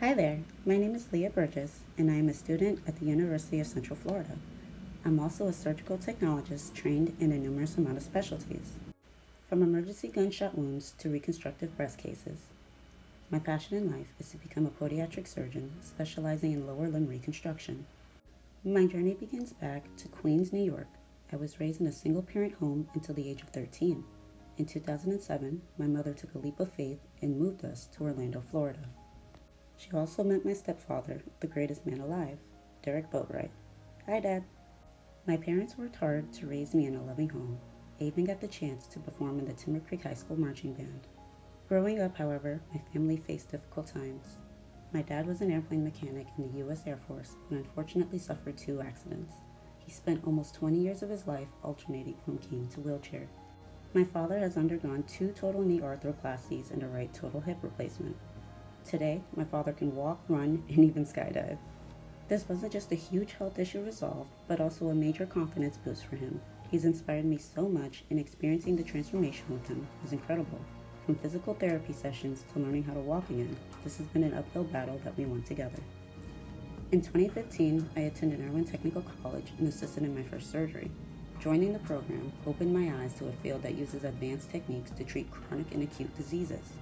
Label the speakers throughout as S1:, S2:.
S1: Hi there, my name is Leah Burgess, and I am a student at the University of Central Florida. I'm also a surgical technologist trained in a numerous amount of specialties, from emergency gunshot wounds to reconstructive breast cases. My passion in life is to become a podiatric surgeon specializing in lower limb reconstruction. My journey begins back to Queens, New York. I was raised in a single parent home until the age of 13. In 2007, my mother took a leap of faith and moved us to Orlando, Florida. She also met my stepfather, the greatest man alive, Derek Boatwright. Hi, Dad. My parents worked hard to raise me in a loving home. I even got the chance to perform in the Timber Creek High School marching band. Growing up, however, my family faced difficult times. My dad was an airplane mechanic in the U.S. Air Force and unfortunately suffered 2 accidents. He spent almost 20 years of his life alternating from cane to wheelchair. My father has undergone 2 total knee arthroplasties and a right total hip replacement. Today, my father can walk, run, and even skydive. This wasn't just a huge health issue resolved, but also a major confidence boost for him. He's inspired me so much, and experiencing the transformation with him was incredible. From physical therapy sessions to learning how to walk again, this has been an uphill battle that we won together. In 2015, I attended Irwin Technical College and assisted in my first surgery. Joining the program opened my eyes to a field that uses advanced techniques to treat chronic and acute diseases.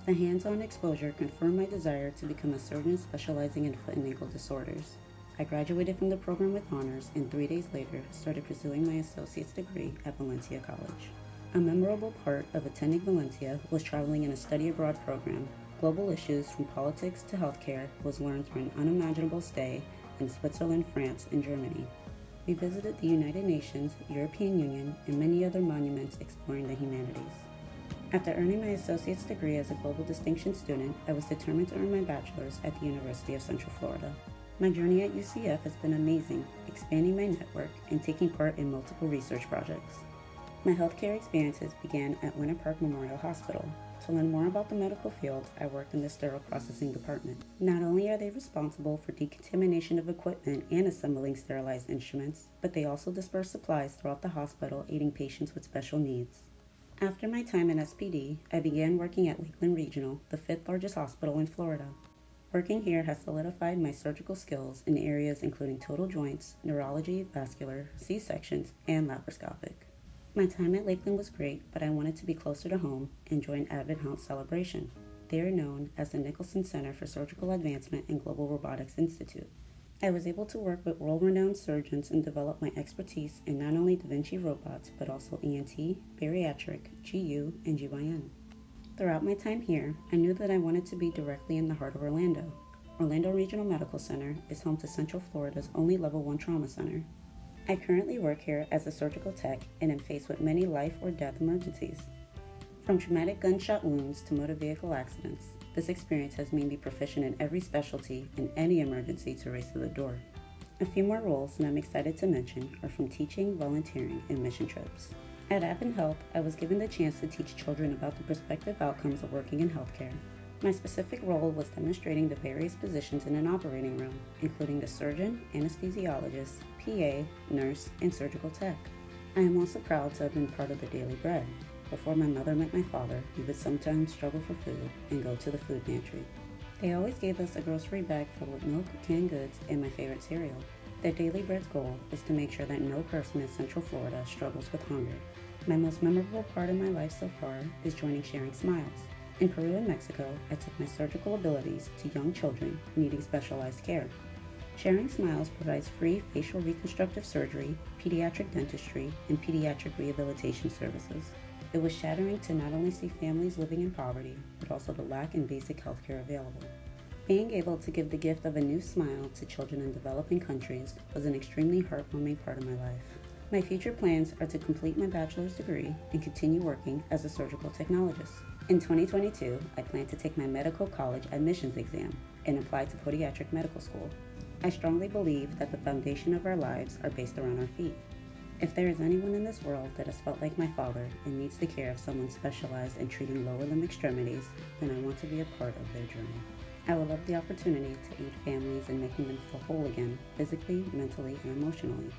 S1: The hands-on exposure confirmed my desire to become a surgeon specializing in foot and ankle disorders. I graduated from the program with honors and 3 days later started pursuing my associate's degree at Valencia College. A memorable part of attending Valencia was traveling in a study abroad program. Global issues from politics to healthcare was learned through an unimaginable stay in Switzerland, France, and Germany. We visited the United Nations, European Union, and many other monuments exploring the humanities. After earning my associate's degree as a global distinction student, I was determined to earn my bachelor's at the University of Central Florida. My journey at UCF has been amazing, expanding my network and taking part in multiple research projects. My healthcare experiences began at Winter Park Memorial Hospital. To learn more about the medical field, I worked in the sterile processing department. Not only are they responsible for decontamination of equipment and assembling sterilized instruments, but they also disperse supplies throughout the hospital, aiding patients with special needs. After my time in SPD, I began working at Lakeland Regional, the 5th largest hospital in Florida. Working here has solidified my surgical skills in areas including total joints, neurology, vascular, C-sections, and laparoscopic. My time at Lakeland was great, but I wanted to be closer to home and joined Advent Celebration. They are known as the Nicholson Center for Surgical Advancement and Global Robotics Institute. I was able to work with world-renowned surgeons and develop my expertise in not only Da Vinci robots, but also ENT, bariatric, GU, and GYN. Throughout my time here, I knew that I wanted to be directly in the heart of Orlando. Orlando Regional Medical Center is home to Central Florida's only Level 1 trauma center. I currently work here as a surgical tech and am faced with many life or death emergencies. From traumatic gunshot wounds to motor vehicle accidents, this experience has made me proficient in every specialty and any emergency to race to the door. A few more roles that I'm excited to mention are from teaching, volunteering, and mission trips. At Advent Health, I was given the chance to teach children about the prospective outcomes of working in healthcare. My specific role was demonstrating the various positions in an operating room, including the surgeon, anesthesiologist, PA, nurse, and surgical tech. I am also proud to have been part of the Daily Bread. Before my mother met my father, we would sometimes struggle for food and go to the food pantry. They always gave us a grocery bag filled with milk, canned goods, and my favorite cereal. Their Daily Bread's goal is to make sure that no person in Central Florida struggles with hunger. My most memorable part of my life so far is joining Sharing Smiles. In Peru and Mexico, I took my surgical abilities to young children needing specialized care. Sharing Smiles provides free facial reconstructive surgery, pediatric dentistry, and pediatric rehabilitation services. It was shattering to not only see families living in poverty, but also the lack in basic healthcare available. Being able to give the gift of a new smile to children in developing countries was an extremely heartwarming part of my life. My future plans are to complete my bachelor's degree and continue working as a surgical technologist. In 2022, I plan to take my medical college admissions exam and apply to podiatric medical school. I strongly believe that the foundation of our lives are based around our feet. If there is anyone in this world that has felt like my father and needs the care of someone specialized in treating lower limb extremities, then I want to be a part of their journey. I would love the opportunity to aid families in making them feel whole again, physically, mentally, and emotionally.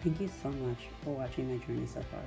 S1: Thank you so much for watching my journey so far.